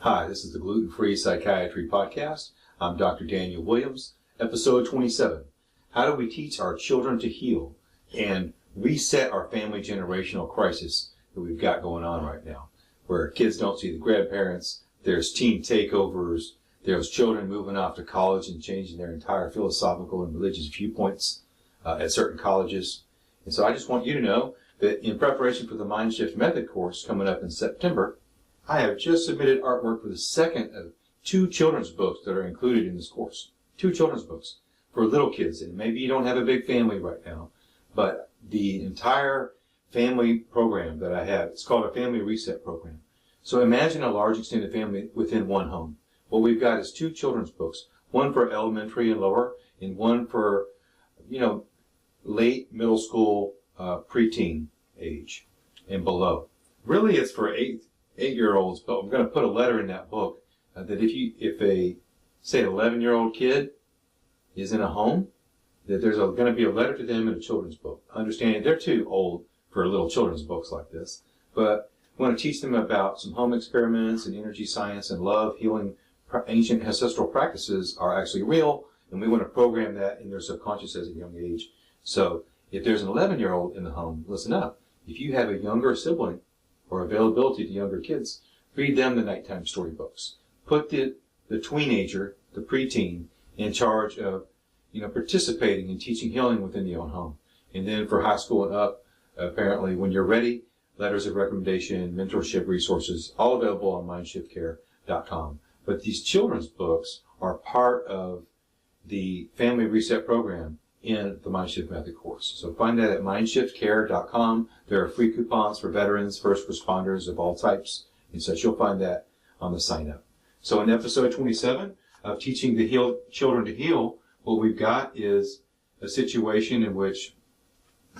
Hi, this is the Gluten-Free Psychiatry Podcast. I'm Dr. Daniel Williams, episode 27. How do we teach our children to heal and reset our family generational crisis that we've got going on right now, where kids don't see the grandparents, there's teen takeovers, there's children moving off to college and changing their entire philosophical and religious viewpoints at certain colleges. And so I just want you to know that in preparation for the Mind Shift Method course coming up in September, I have just submitted artwork for the second of 2 children's books that are included in this course. 2 children's books for little kids. And maybe you don't have a big family right now, but the entire family program that I have, it's called a Family Reset Program. So imagine a large extended family within one home. What we've got is 2 children's books, one for elementary and lower, and one for, late middle school, preteen age and below. Really, it's for 8-year-olds, but I'm going to put a letter in that book that if a, say, 11-year-old kid is in a home, that there's going to be a letter to them in a children's book. Understanding they're too old for little children's books like this, but I want to teach them about some home experiments and energy science and love, healing. Ancient ancestral practices are actually real, and we want to program that in their subconscious as a young age. So if there's an 11-year-old in the home, listen up. If you have a younger sibling or availability to younger kids, read them the nighttime storybooks. Put the tweenager, the preteen, in charge of participating in teaching healing within the own home. And then for high school and up, apparently when you're ready, letters of recommendation, mentorship resources, all available on mindshiftcare.com. But these children's books are part of the Family Reset Program in the Mind Shift Method course. So find that at mindshiftcare.com. There are free coupons for veterans, first responders of all types, and such. You'll find that on the sign up. So in episode 27 of Teaching the Children to Heal, what we've got is a situation in which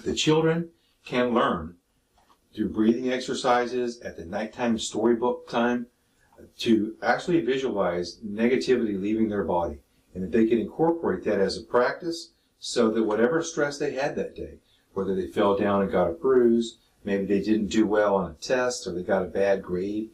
the children can learn through breathing exercises at the nighttime storybook time to actually visualize negativity leaving their body, and that they can incorporate that as a practice so that whatever stress they had that day, whether they fell down and got a bruise, maybe they didn't do well on a test, or they got a bad grade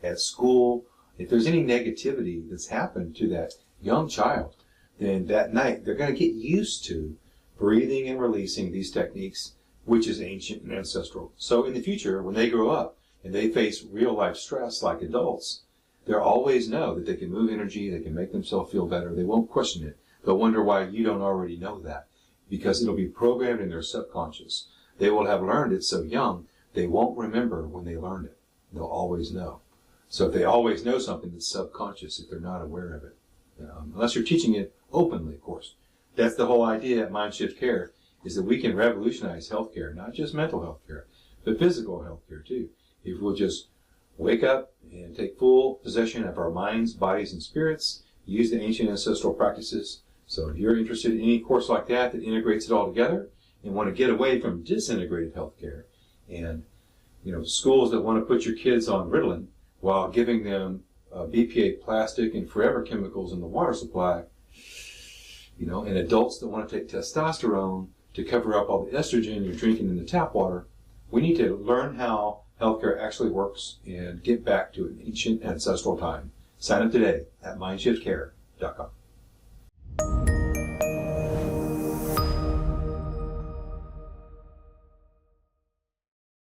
at school, if there's any negativity that's happened to that young child, then that night they're going to get used to breathing and releasing these techniques, which is ancient and ancestral. So in the future, when they grow up and they face real life stress like adults, they'll always know that they can move energy, they can make themselves feel better, they won't question it. They'll wonder why you don't already know that, because it'll be programmed in their subconscious. They will have learned it so young, they won't remember when they learned it. They'll always know. So if they always know something that's subconscious, if they're not aware of it, unless you're teaching it openly, of course. That's the whole idea at Mind Shift Care, is that we can revolutionize healthcare, not just mental health care, but physical healthcare too. If we'll just wake up and take full possession of our minds, bodies, and spirits, use the ancient ancestral practices. So if you're interested in any course like that integrates it all together and want to get away from disintegrated healthcare and schools that want to put your kids on Ritalin while giving them BPA plastic and forever chemicals in the water supply, and adults that want to take testosterone to cover up all the estrogen you're drinking in the tap water, we need to learn how healthcare actually works and get back to an ancient ancestral time. Sign up today at mindshiftcare.com.